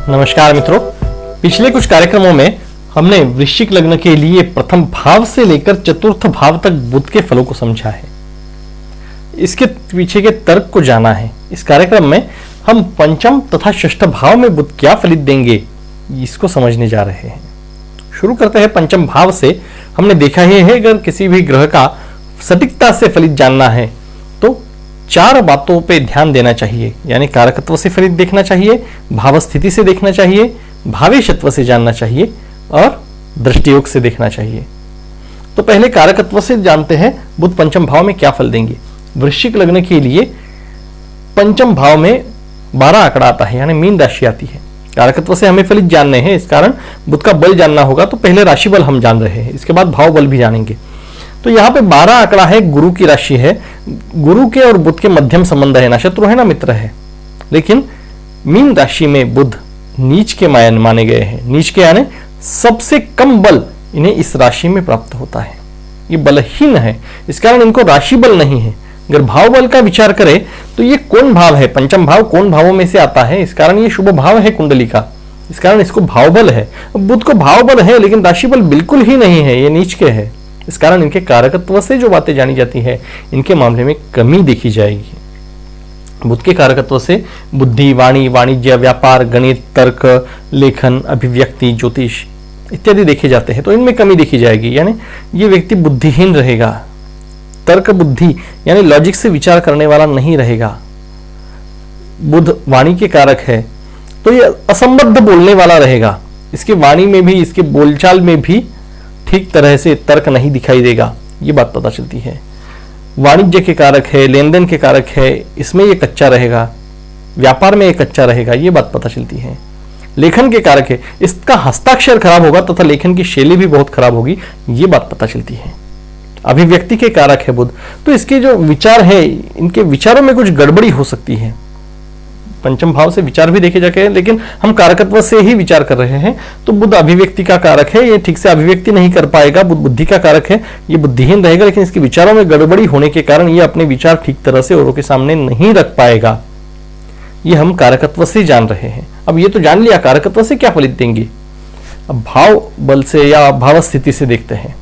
नमस्कार मित्रों, पिछले कुछ कार्यक्रमों में हमने वृश्चिक लग्न के लिए प्रथम भाव से लेकर चतुर्थ भाव तक बुध के फलों को समझा है। इसके पीछे के तर्क को जाना है। इस कार्यक्रम में हम पंचम तथा षष्ठ भाव में बुध क्या फलित देंगे इसको समझने जा रहे हैं। शुरू करते हैं पंचम भाव से। हमने देखा ही है अगर किसी भी ग्रह का सटीकता से फलित जानना है तो चार बातों पे ध्यान देना चाहिए, यानी कारकत्व से फलित देखना चाहिए, भाव स्थिति से देखना चाहिए, भावेशत्व से जानना चाहिए और दृष्टियोग से देखना चाहिए। तो पहले कारकत्व से जानते हैं बुध पंचम भाव में क्या फल देंगे। वृश्चिक लग्न के लिए पंचम भाव में 12 आंकड़ा आता है, यानी मीन राशि आती है। कारकत्व से हमें फलित जानने हैं, इस कारण बुध का बल जानना होगा। तो पहले राशि बल हम जान रहे हैं, इसके बाद भाव बल भी जानेंगे। तो यहाँ पे 12 आंकड़ा है, गुरु की राशि है। गुरु के और बुध के मध्यम संबंध है, ना शत्रु है ना मित्र है। लेकिन मीन राशि में बुध नीच के माने गए हैं। नीच के यानी सबसे कम बल इन्हें इस राशि में प्राप्त होता है, ये बलहीन है, इस कारण इनको राशि बल नहीं है। अगर भाव बल का विचार करें तो ये कौन भाव है, पंचम भाव कौन भावों में से आता है, इस कारण ये शुभ भाव है कुंडली का, इस कारण इसको भाव बल है। बुध को भाव बल है लेकिन राशि बल बिल्कुल ही नहीं है, ये नीच के है। इस कारण इनके कारकत्व से जो बातें जानी जाती है इनके मामले में कमी देखी जाएगी। बुध के कारकत्व से बुद्धि, वाणी, वाणिज्य, व्यापार, गणित, तर्क, लेखन, अभिव्यक्ति, ज्योतिष इत्यादि देखे जाते हैं, तो इनमें कमी देखी जाएगी, यानी ये व्यक्ति बुद्धिहीन रहेगा। तर्क बुद्धि यानी लॉजिक से विचार करने वाला नहीं रहेगा। बुध वाणी के कारक है तो ये असंबद्ध बोलने वाला रहेगा। इसके वाणी में भी, इसके बोलचाल में भी ठीक तरह से तर्क नहीं दिखाई देगा, ये बात पता चलती है। वाणिज्य के कारक है, लेन देन के कारक है, इसमें ये कच्चा रहेगा। व्यापार में ये कच्चा रहेगा, ये बात पता चलती है। लेखन के कारक है, इसका हस्ताक्षर खराब होगा तथा लेखन की शैली भी बहुत खराब होगी, ये बात पता चलती है। अभिव्यक्ति के कारक है बुध, तो इसके जो विचार है इनके विचारों में कुछ गड़बड़ी हो सकती है। पंचम भाव से विचार भी देखे जाते हैं लेकिन हम कारकत्व से ही विचार कर रहे हैं। तो बुध अभिव्यक्ति का कारक है, ये ठीक से अभिव्यक्ति नहीं कर पाएगा। बुध बुद्धि का कारक है, ये बुद्धिहीन रहेगा, लेकिन इसके विचारों में गड़बड़ी होने के कारण ये अपने विचार ठीक तरह से औरों के सामने नहीं रख पाएगा। ये हम कारकत्व से जान रहे हैं। अब ये तो जान लिया कारकत्व से क्या फलित देंगे। अब भाव बल से या भाव स्थिति से देखते हैं।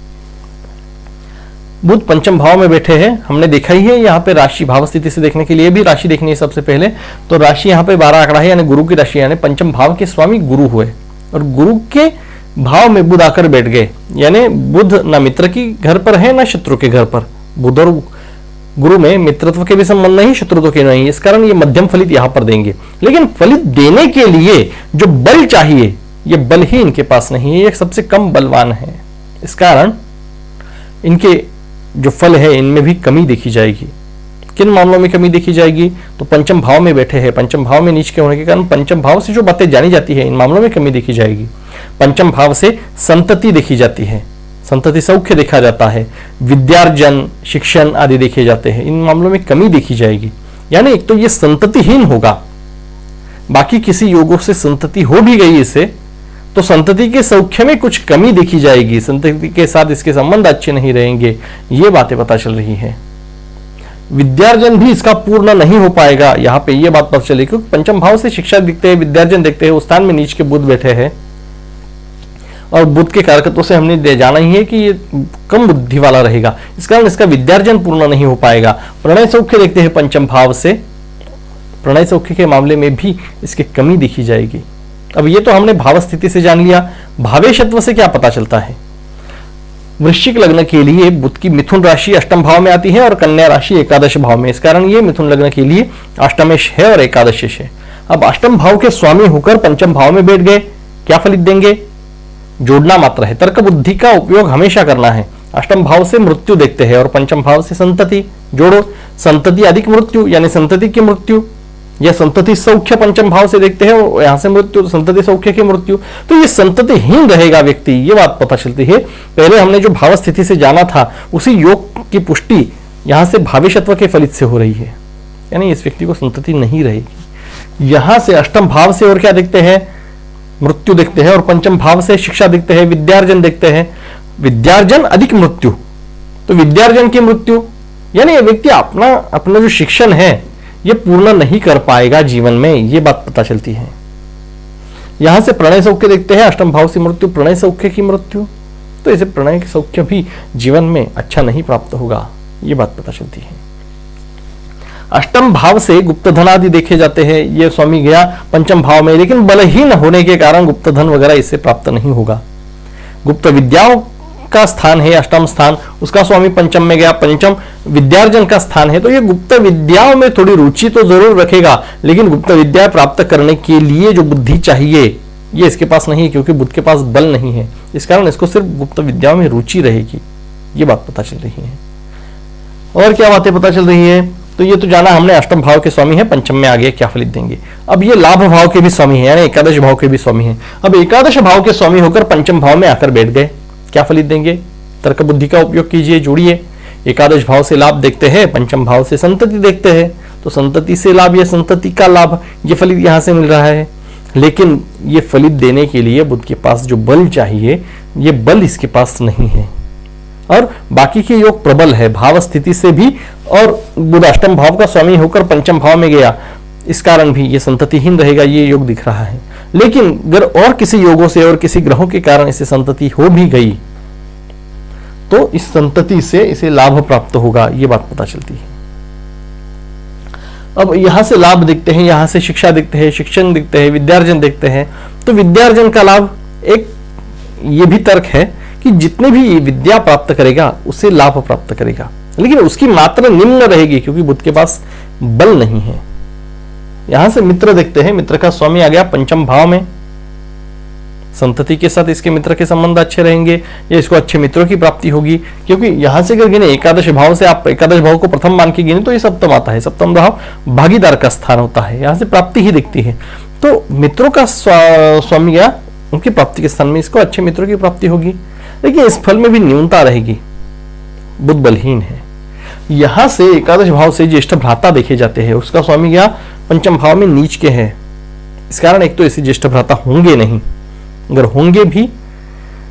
बुध पंचम भाव में बैठे हैं, हमने देखा ही है। यहाँ पे राशि भाव स्थिति से देखने के लिए भी राशि देखनी है सबसे पहले। तो राशि यहाँ पे 12 आंकड़ा है, यानी गुरु की राशि, यानी पंचम भाव के स्वामी गुरु हुए और गुरु के भाव में बुध आकर बैठ गए, यानी बुध ना मित्र की घर पर है ना शत्रु के घर पर। बुध और गुरु में मित्रत्व के भी संबंध नहीं, शत्रुत्व के नहीं, इस कारण ये मध्यम फलित यहाँ पर देंगे। लेकिन फलित देने के लिए जो बल चाहिए ये बल ही इनके पास नहीं है, ये सबसे कम बलवान है। इस कारण इनके जो फल है इनमें भी कमी देखी जाएगी। किन मामलों में कमी देखी जाएगी, तो पंचम भाव में बैठे हैं, पंचम भाव में नीच के होने के कारण पंचम भाव से जो बातें जानी जाती है इन मामलों में कमी देखी जाएगी। पंचम भाव से संतति देखी जाती है, संतति सौख्य देखा जाता है, विद्यार्जन, शिक्षण आदि देखे जाते हैं, इन मामलों में कमी देखी जाएगी। यानी एक तो ये संततिहीन होगा, बाकी किसी योगों से संतति हो भी गई इसे तो संतति के सौख्य में कुछ कमी देखी जाएगी, संतति के साथ इसके संबंध अच्छे नहीं रहेंगे, ये बातें पता चल रही है। विद्यार्जन भी इसका पूर्ण नहीं हो पाएगा, यहाँ पे ये बात पता चलेगी क्योंकि पंचम भाव से शिक्षा दिखते हैं, विद्यार्जन देखते हैं, उस स्थान में नीच के बुध बैठे हैं और बुध के कारकत्व से हमने जाना ही है कि ये कम बुद्धि वाला रहेगा, इस कारण इसका विद्यार्जन पूर्ण नहीं हो पाएगा। प्रणय सौख्य देखते हैं पंचम भाव से, प्रणय सौख्य के मामले में भी इसकी कमी देखी जाएगी। अब ये तो हमने भाव स्थिति से जान लिया। भावेशत्व से क्या पता चलता है। वृश्चिक लग्न के लिए बुध की मिथुन राशि अष्टम भाव में आती है और कन्या राशि एकादश भाव में, इस कारण ये मिथुन लग्न के लिए अष्टमेश है और एकादशेश है। अब अष्टम भाव के स्वामी होकर पंचम भाव में बैठ गए, क्या फलित देंगे। जोड़ना मात्र है, तर्क बुद्धि का उपयोग हमेशा करना है। अष्टम भाव से मृत्यु देखते हैं और पंचम भाव से संतति, जोड़ो संतति अधिक मृत्यु यानी संतति की मृत्यु, यह संतति सौख्य पंचम भाव से देखते हैं और यहां से मृत्यु, संतति सौख्य की मृत्यु, तो ये संततिहीन रहेगा व्यक्ति, ये बात पता चलती है। पहले हमने जो भाव स्थिति से जाना था उसी योग की पुष्टि यहां से भावेशत्व के फलित से हो रही है, यानी इस व्यक्ति को संतति नहीं रहेगी। यहां से अष्टम भाव से और क्या देखते हैं, मृत्यु देखते हैं और पंचम भाव से शिक्षा देखते हैं, विद्यार्जन देखते हैं, विद्यार्जन अधिक मृत्यु, तो विद्यार्जन की मृत्यु यानी ये व्यक्ति अपना जो शिक्षण है ये पूर्ण नहीं कर पाएगा जीवन में, ये बात पता चलती है। यहां से प्रणय सौख्य देखते हैं, अष्टम भाव से मृत्यु, प्रणय सौख्य की मृत्यु, तो इसे प्रणय सौख्य भी जीवन में अच्छा नहीं प्राप्त होगा, ये बात पता चलती है। अष्टम भाव से गुप्त धन आदि देखे जाते हैं, ये स्वामी गया पंचम भाव में, लेकिन बलहीन होने के कारण गुप्त धन वगैरह इससे प्राप्त नहीं होगा। गुप्त विद्याओं का स्थान है अष्टम स्थान, उसका स्वामी पंचम में गया, पंचम विद्यार्जन का स्थान है, तो ये गुप्त विद्याओं में थोड़ी रुचि तो जरूर रखेगा, लेकिन गुप्त विद्या प्राप्त करने के लिए जो बुद्धि चाहिए ये इसके पास नहीं है, क्योंकि बुद्ध के पास बल नहीं है, इस कारण इसको सिर्फ गुप्त विद्याओं में रुचि रहेगी, ये बात पता चल रही है। और क्या बातें पता चल रही है, तो ये तो जाना हमने अष्टम भाव के स्वामी है, पंचम में आगे क्या फलित देंगे। अब ये लाभ भाव के भी स्वामी है, यानी एकादश भाव के भी स्वामी है। अब एकादश भाव के स्वामी होकर पंचम भाव में आकर बैठ गए, क्या फलित देंगे। तर्क बुद्धि का उपयोग कीजिए, जोड़िए। एकादश भाव से लाभ देखते हैं, पंचम भाव से संतति देखते हैं, तो संतति से लाभ या संतति का लाभ ये फलित यहां से मिल रहा है। लेकिन ये फलित देने के लिए बुद्ध के पास जो बल चाहिए, ये बल इसके पास नहीं है, और बाकी के योग प्रबल है भाव स्थिति से भी, और बुध अष्टम भाव का स्वामी होकर पंचम भाव में गया, इस कारण भी ये संततिहीन रहेगा, ये योग दिख रहा है। लेकिन अगर और किसी योगों से और किसी ग्रहों के कारण इसे संतति हो भी गई, तो इस संतति से इसे लाभ प्राप्त होगा, ये बात पता चलती है। अब यहां से लाभ दिखते हैं, यहां से शिक्षा दिखते हैं, शिक्षण दिखते हैं, विद्यार्जन दिखते हैं, तो विद्यार्जन का लाभ एक ये भी तर्क है कि जितने भी विद्या प्राप्त करेगा उसे लाभ प्राप्त करेगा, लेकिन उसकी मात्रा निम्न रहेगी, क्योंकि बुद्ध के पास बल नहीं है। यहां से मित्र देखते हैं, मित्र का स्वामी आ गया पंचम भाव में, संतति के साथ इसके मित्र के संबंध अच्छे रहेंगे, या इसको अच्छे मित्रों की प्राप्ति होगी, क्योंकि यहां से अगर गिने एकादश भाव से, आप एकादश भाव को प्रथम मान के गिने तो ये सप्तम आता है, सप्तम भाव भागीदार का स्थान होता है, यहां से प्राप्ति ही दिखती है। तो मित्रों का स्वामी गया, उनकी प्राप्ति के स्थान में इसको अच्छे मित्रों की प्राप्ति होगी, लेकिन इस फल में भी न्यूनता रहेगी, बुद्ध बलहीन है। यहां से एकादश भाव से ज्येष्ठ भ्राता देखे जाते हैं, उसका स्वामी गया पंचम भाव में नीच के हैं, इस कारण एक तो ऐसे ज्येष्ठ भ्राता होंगे नहीं, अगर होंगे भी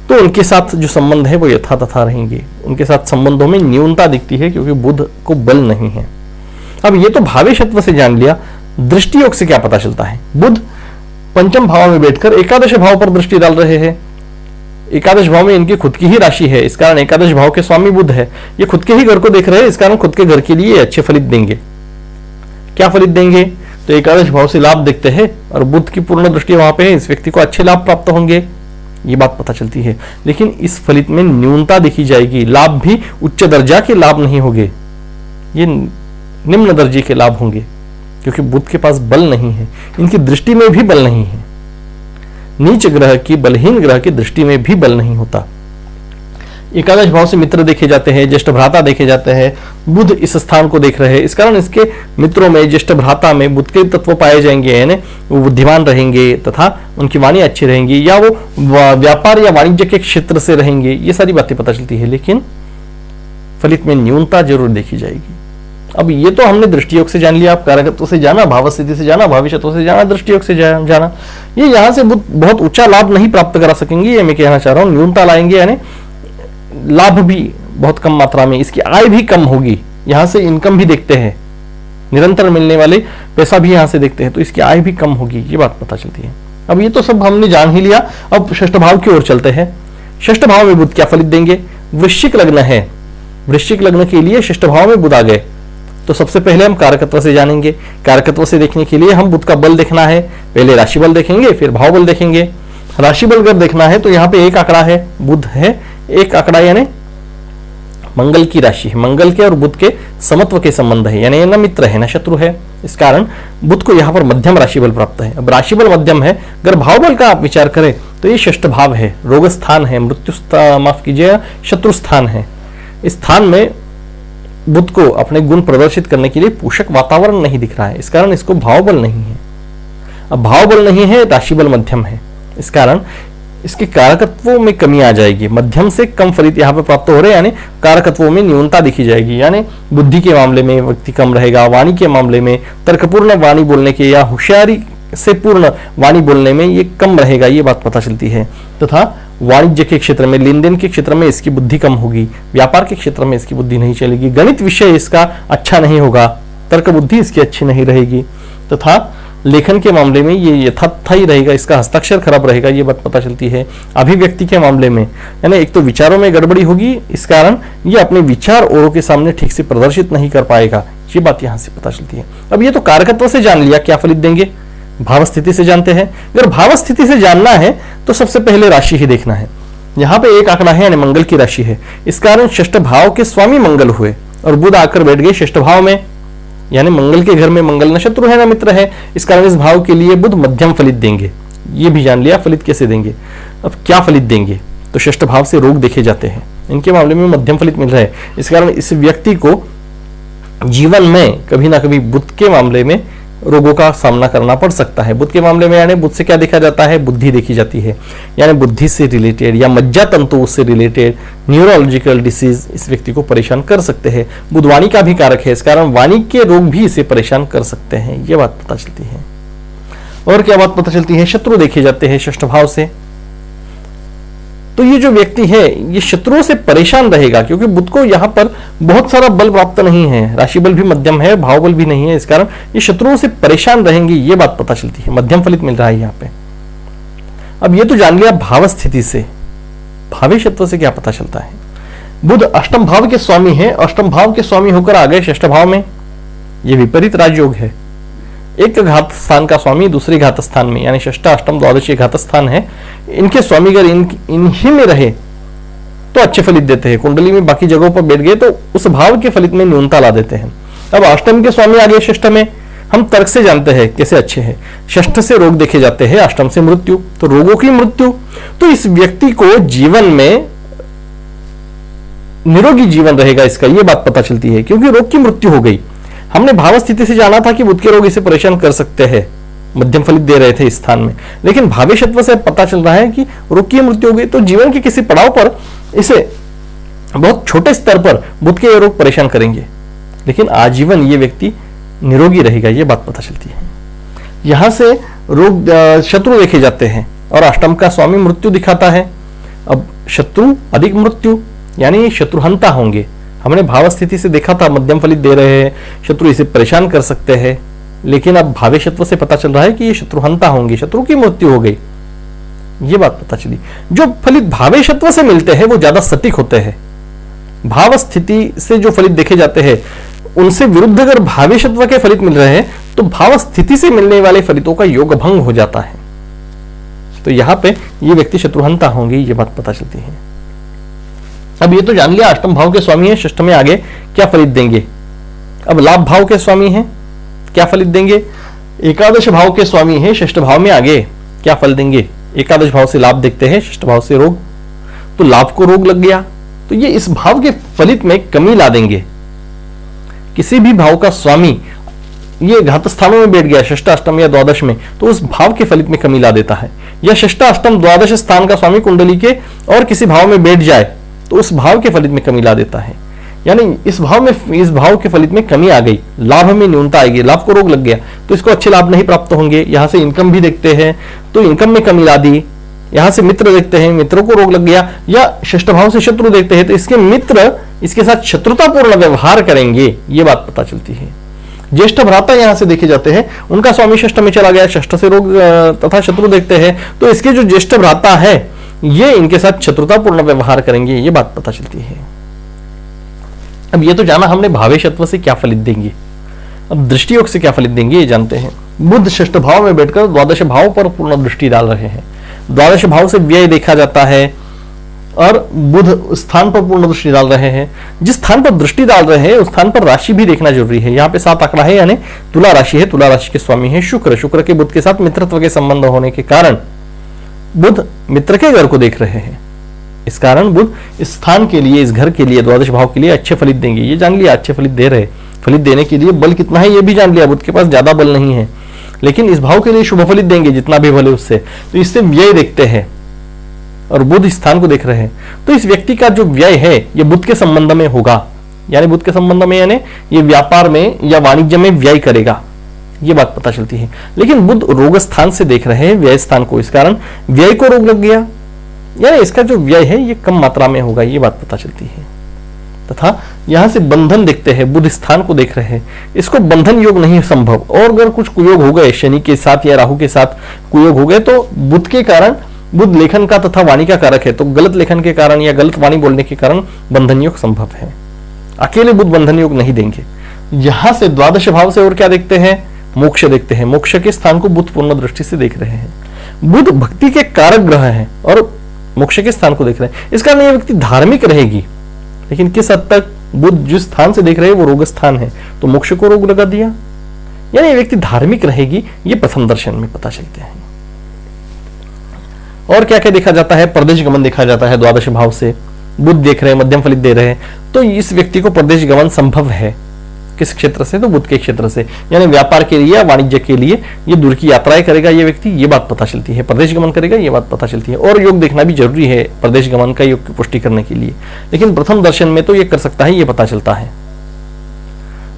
तो उनके साथ जो संबंध है वो यथा तथा रहेंगे, उनके साथ संबंधों में न्यूनता दिखती है, क्योंकि बुध को बल नहीं है। अब ये तो भावेशत्व से जान लिया, दृष्टि योग से क्या पता चलता है। बुध पंचम भाव में बैठकर एकादश भाव पर दृष्टि डाल रहे हैं, एकादश भाव में इनकी खुद की ही राशि है, इस कारण एकादश भाव के स्वामी बुध है, ये खुद के ही घर को देख रहे हैं, इस कारण खुद के घर के लिए अच्छे फलित देंगे। क्या फलित देंगे, तो एकादश भाव से लाभ देखते हैं, और बुध की पूर्ण दृष्टि वहां पे है, इस व्यक्ति को अच्छे लाभ प्राप्त होंगे, ये बात पता चलती है। लेकिन इस फलित में न्यूनता देखी जाएगी, लाभ भी उच्च दर्जा के लाभ नहीं होंगे, ये निम्न दर्जे के लाभ होंगे, क्योंकि बुध के पास बल नहीं है, इनकी दृष्टि में भी बल नहीं है। नीच ग्रह की, बलहीन ग्रह की दृष्टि में भी बल नहीं होता। एकादश भाव से मित्र देखे जाते हैं, ज्येष्ठ भ्राता देखे जाते हैं, बुध इस स्थान को देख रहे हैं, इस कारण इसके मित्रों में, ज्येष्ठ भ्राता में बुध के तत्व पाए जाएंगे, यानी वो बुद्धिमान रहेंगे तथा उनकी वाणी अच्छी रहेंगी, या वो व्यापार या वाणिज्य के क्षेत्र से रहेंगे, ये सारी बातें पता चलती है। लेकिन फलित में न्यूनता जरूर देखी जाएगी। अब ये तो हमने दृष्टियोग से जान लिया, आप कारकत्व से जाना, भाव स्थिति से जाना, भविष्यत्व से जाना, दृष्टियोग से जाना। ये यहां से बहुत ऊंचा लाभ नहीं प्राप्त करा सकेंगे, ये मैं कहना चाह रहा हूं। न्यूनता लाएंगे, यानी लाभ भी बहुत कम मात्रा में, इसकी आय भी कम होगी। यहां से इनकम भी देखते हैं, निरंतर मिलने वाले पैसा भी यहां से देखते हैं, तो इसकी आय भी कम होगी, ये बात पता चलती है। अब ये तो सब हमने जान ही लिया, अब षष्ठ भाव की ओर चलते हैं। षष्ठ भाव में बुध क्या फलित देंगे। वृश्चिक लग्न है, वृश्चिक लग्न के लिए षष्ठ भाव में बुध आ गए, तो सबसे पहले हम कारकत्व से जानेंगे। कारकत्व से देखने के लिए हम बुध का बल देखना है, पहले राशि बल देखेंगे, फिर भाव बल देखेंगे। राशि बल अगर देखना है तो यहाँ पे एक आंकड़ा है, बुध है, एक आंकड़ा यानी मंगल की राशि है, मंगल के और बुध के समत्व के संबंध है, यानी न मित्र है न शत्रु है, इस कारण बुध को यहाँ पर मध्यम राशि बल प्राप्त है। अब राशि बल मध्यम है, अगर भाव बल का आप विचार करें तो ये षष्ठ भाव है, रोग स्थान है, मृत्यु माफ कीजिए शत्रु स्थान है। इस स्थान में बुध को अपने गुण प्रदर्शित करने के लिए पोषक वातावरण नहीं दिख रहा है, इस कारण इसको भाव बल नहीं है। अब भाव बल नहीं है, राशि बल मध्यम है, इस कारण इसके कारकत्वों में कमी आ जाएगी, मध्यम से कम फलित यहाँ पे प्राप्त हो रहे हैं, यानी कारकत्वों में न्यूनता दिखी जाएगी। यानी बुद्धि के मामले में व्यक्ति कम रहेगा, वाणी के मामले में तर्कपूर्ण वाणी बोलने के या होशियारी से पूर्ण वाणी बोलने में ये कम रहेगा, ये बात पता चलती है। तथा वाणिज्य के क्षेत्र में, लेन देन के क्षेत्र में इसकी बुद्धि कम होगी, व्यापार के क्षेत्र में इसकी बुद्धि नहीं चलेगी, गणित विषय इसका अच्छा नहीं होगा, तर्क बुद्धि इसकी अच्छी नहीं रहेगी। तथा लेखन के मामले में ये यथार्थी रहेगा, इसका हस्ताक्षर खराब रहेगा, ये बात पता चलती है। अभिव्यक्ति के मामले में यानी एक तो विचारों में गड़बड़ी होगी, इस कारण ये अपने विचार औरों के सामने ठीक से प्रदर्शित नहीं कर पाएगा, ये बात यहां से पता चलती है। अब ये तो कारकत्व से जान लिया क्या फलित देंगे, भाव स्थिति से जानते हैं। अगर भाव स्थिति से जानना है तो सबसे पहले राशि ही देखना है। यहाँ पे एक आंकड़ा है यानी मंगल की राशि है, इस कारण षष्ठ भाव के स्वामी मंगल हुए और बुध आकर बैठ गए षष्ठ भाव में, यानी मंगल के घर में मंगल न शत्रु है न मित्र है, इस कारण इस भाव के लिए बुध मध्यम फलित देंगे। ये भी जान लिया फलित कैसे देंगे। अब क्या फलित देंगे, तो षष्ठ भाव से रोग देखे जाते हैं, इनके मामले में मध्यम फलित मिल रहा है, इस कारण इस व्यक्ति को जीवन में कभी ना कभी बुध के मामले में रोगों का सामना करना पड़ सकता है। बुध के मामले में यानी बुध से क्या देखा जाता है, बुद्धि देखी जाती है, यानी बुद्धि से रिलेटेड या मज्जा तंतु से रिलेटेड न्यूरोलॉजिकल डिसीज इस व्यक्ति को परेशान कर सकते हैं। बुध वाणी का भी कारक है, इस कारण वाणी के रोग भी इसे परेशान कर सकते हैं, यह बात पता चलती है। और क्या बात पता चलती है, शत्रु देखे जाते हैं षष्ठ भाव से। तो ये जो व्यक्ति है ये शत्रुओं से परेशान रहेगा, क्योंकि बुध को यहां पर बहुत सारा बल प्राप्त नहीं है, राशि बल भी मध्यम है, भाव बल भी नहीं है, इस कारण ये शत्रुओं से परेशान रहेंगे, ये बात पता चलती है। मध्यम फलित मिल रहा है यहाँ पे। अब ये तो जान लिया भाव स्थिति से, भावेशत्व से क्या पता चलता है। बुध अष्टम भाव के स्वामी है, अष्टम भाव के स्वामी होकर आ गए षष्ठ भाव में, ये विपरीत राजयोग है। एक घात स्थान का स्वामी दूसरे घात स्थान में, यानी षष्ठ अष्टम द्वादशी घात स्थान है, इनके स्वामी अगर इन्हीं में रहे तो अच्छे फलित देते हैं। कुंडली में बाकी जगहों पर बैठ गए तो उस भाव के फलित में न्यूनता ला देते हैं। अब अष्टम के स्वामी आ गए षष्ठ में, हम तर्क से जानते हैं कैसे अच्छे हैं। षष्ठ से रोग देखे जाते हैं, अष्टम से मृत्यु, तो रोगों की मृत्यु, तो इस व्यक्ति को जीवन में निरोगी जीवन रहेगा इसका, यह बात पता चलती है, क्योंकि रोग की मृत्यु हो गई। हमने भाव स्थिति से जाना था कि बुध के रोग इसे परेशान कर सकते हैं, मध्यम फलित दे रहे थे इस स्थान में, लेकिन भावेशत्व से पता चल रहा है कि रोग की मृत्यु हो गई, तो जीवन के किसी पड़ाव पर इसे बहुत छोटे स्तर पर बुध के रोग परेशान करेंगे, लेकिन आजीवन ये व्यक्ति निरोगी रहेगा, ये बात पता चलती है। यहां से रोग शत्रु देखे जाते हैं और अष्टम का स्वामी मृत्यु दिखाता है। अब शत्रु अधिक मृत्यु यानी शत्रुहंता होंगे। हमने भाव स्थिति से देखा था मध्यम फलित दे रहे हैं, शत्रु इसे परेशान कर सकते हैं, लेकिन अब भावेशत्व से पता चल रहा है कि ये शत्रुहंता होंगे, शत्रु की मृत्यु हो गई, ये बात पता चली। जो फलित भावेशत्व से मिलते हैं वो ज्यादा सटीक होते हैं। भाव स्थिति से जो फलित देखे जाते हैं उनसे विरुद्ध अगर भावेशत्व के फलित मिल रहे हैं तो भाव स्थिति से मिलने वाले फलितों का योग भंग हो जाता है। तो यहां पे ये व्यक्ति शत्रुहंता होंगे, ये बात पता चलती है। अब ये तो जान लिया अष्टम भाव के स्वामी है, षष्ठ में आगे क्या फलित देंगे। अब लाभ भाव के स्वामी हैं, क्या फलित देंगे। एकादश भाव के स्वामी है, षष्ठ भाव में आगे क्या फल देंगे। एकादश भाव से लाभ देखते हैं, षष्ठ भाव से रोग, तो लाभ को रोग लग गया तो ये इस भाव के फलित में कमी ला देंगे। किसी भी भाव का स्वामी ये घात स्थानों में बैठ गया, षष्ठ अष्टम या द्वादश में, तो उस भाव के फलित में कमी ला देता है। या षष्ठ अष्टम द्वादश स्थान का स्वामी कुंडली के और किसी भाव में बैठ जाए तो उस भाव के फलित में कमी ला देता है, यानी इस भाव के फलित में कमी आ गई, लाभ में न्यूनता आएगी, लाभ को रोग लग गया तो इसको अच्छे लाभ नहीं प्राप्त होंगे। यहां से इनकम भी देखते हैं तो इनकम में कमी ला दी। यहां से मित्र देखते हैं, मित्रों को रोग लग गया, या षष्ठ भाव से शत्रु देखते हैं तो इसके मित्र इसके साथ शत्रुतापूर्ण व्यवहार करेंगे, ये बात पता चलती है। ज्येष्ठ भ्राता यहां से देखे जाते हैं, उनका स्वामी षष्ठ में चला गया, षष्ठ से रोग तथा शत्रु देखते हैं तो इसके जो ज्येष्ठ भ्राता है ये इनके साथ शत्रुतापूर्ण व्यवहार करेंगे, ये बात पता चलती है। अब ये तो जाना हमने भावेशत्व से क्या फलित देंगे। अब दृष्टि योग से क्या फलित देंगे ये जानते हैं। बुध षष्ठ भाव में बैठकर द्वादश भाव पर पूर्ण दृष्टि डाल रहे हैं। द्वादश भाव से व्यय देखा जाता है और बुध स्थान पर पूर्ण दृष्टि डाल रहे हैं। जिस स्थान पर दृष्टि डाल रहे हैं उस स्थान पर राशि भी देखना जरूरी है। यहाँ पे 7 आंकड़ा है, यानी तुला राशि है, तुला राशि के स्वामी है शुक्र। शुक्र के बुध के साथ मित्रत्व के संबंध होने के कारण बुध मित्र के घर को देख रहे हैं, इस कारण बुध इस स्थान के लिए, इस घर के लिए, द्वादश भाव के लिए अच्छे फलित देंगे। ये जान लिया अच्छे फलित दे रहे, फलित देने के लिए बल कितना है ये भी जान लिया। बुध के पास ज्यादा बल नहीं है, लेकिन इस भाव के लिए शुभ फलित देंगे जितना भी बल है उससे। तो इससे व्यय देखते हैं और बुध स्थान को देख रहे हैं, तो इस व्यक्ति का जो व्यय है ये बुध के संबंध में होगा, यानी बुध के संबंध में, यानी ये व्यापार में या वाणिज्य में व्यय करेगा, ये बात पता चलती है। लेकिन बुध रोग स्थान से देख रहे हैं व्यय स्थान को, इस कारण व्यय को रोग लग गया, यानी इसका जो व्यय है ये कम मात्रा में होगा, ये बात पता चलती है। तथा यहां से बंधन देखते हैं, बुध स्थान को देख रहे हैं, इसको बंधन योग नहीं संभव। और अगर कुछ कुयोग हो गए शनि के साथ या राहु के साथ कुयोग हो गए तो बुध के कारण, बुध लेखन का तथा वाणी का कारक है, तो गलत लेखन के कारण या गलत वाणी बोलने के कारण बंधन योग संभव है। अकेले बुध बंधन योग नहीं देंगे। यहां से द्वादश भाव से और क्या देखते हैं, मोक्ष देखते हैं। मोक्ष के स्थान को बुध पूर्ण दृष्टि से देख रहे हैं। बुध भक्ति के कारक ग्रह हैं और मोक्ष के स्थान को देख रहे हैं। इस कारण यह व्यक्ति धार्मिक रहेगी, लेकिन किस हद तक, बुध जिस स्थान से देख रहे हैं वो रोग स्थान है, तो मोक्ष को रोग लगा दिया, यानी ये व्यक्ति धार्मिक रहेगी, ये प्रथम दर्शन में पता चलते हैं। और क्या क्या देखा जाता है, प्रदेश गमन देखा जाता है। द्वादश भाव से बुध देख रहे हैं, मध्यम फलित दे रहे हैं, तो इस व्यक्ति को प्रदेश गमन संभव है। किस क्षेत्र से, तो बुध के क्षेत्र से, यानी व्यापार के लिए या वाणिज्य के लिए ये दूर की यात्राएं करेगा ये व्यक्ति, ये बात पता चलती है। प्रदेश गमन करेगा ये बात पता चलती है। और योग देखना भी जरूरी है प्रदेश गमन का, योग की पुष्टि करने के लिए, लेकिन प्रथम दर्शन में तो ये कर सकता है, ये पता चलता है।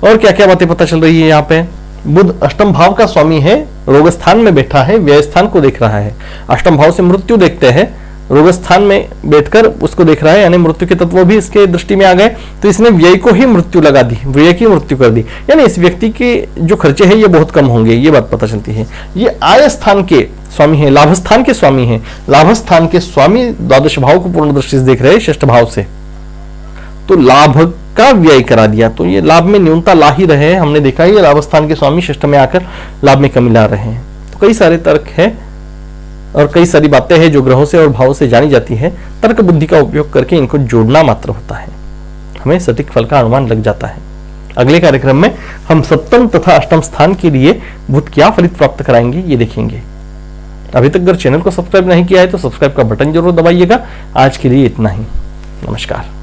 और क्या क्या बातें पता चल रही है यहाँ पे, बुध अष्टम भाव का स्वामी है, रोग स्थान में बैठा है, व्यय स्थान को देख रहा है। अष्टम भाव से मृत्यु देखते हैं, रोग स्थान में बैठकर उसको देख रहा है, यानी मृत्यु के तत्व भी इसके दृष्टि में आ गए, तो इसने व्यय को ही मृत्यु लगा दी, व्यय की मृत्यु कर दी, यानी इस व्यक्ति के जो खर्चे हैं ये बहुत कम होंगे, ये बात पता चलती है। ये आय स्थान के स्वामी है, लाभ स्थान के स्वामी है। लाभ स्थान के स्वामी द्वादश भाव को पूर्ण दृष्टि से देख रहे हैं षष्ठ भाव से, तो लाभ का व्यय करा दिया, तो ये लाभ में न्यूनता ला ही रहे हैं। हमने देखा ये लाभ स्थान के स्वामी षष्ठ में आकर लाभ में कमी ला रहे हैं। तो कई सारे तर्क है और कई सारी बातें हैं जो ग्रहों से और भावों से जानी जाती है। तर्क बुद्धि का उपयोग करके इनको जोड़ना मात्र होता है, हमें सटीक फल का अनुमान लग जाता है। अगले कार्यक्रम में हम सप्तम तथा अष्टम स्थान के लिए बुध क्या फलित प्राप्त कराएंगे ये देखेंगे। अभी तक अगर चैनल को सब्सक्राइब नहीं किया है तो सब्सक्राइब का बटन जरूर दबाइएगा। आज के लिए इतना ही, नमस्कार।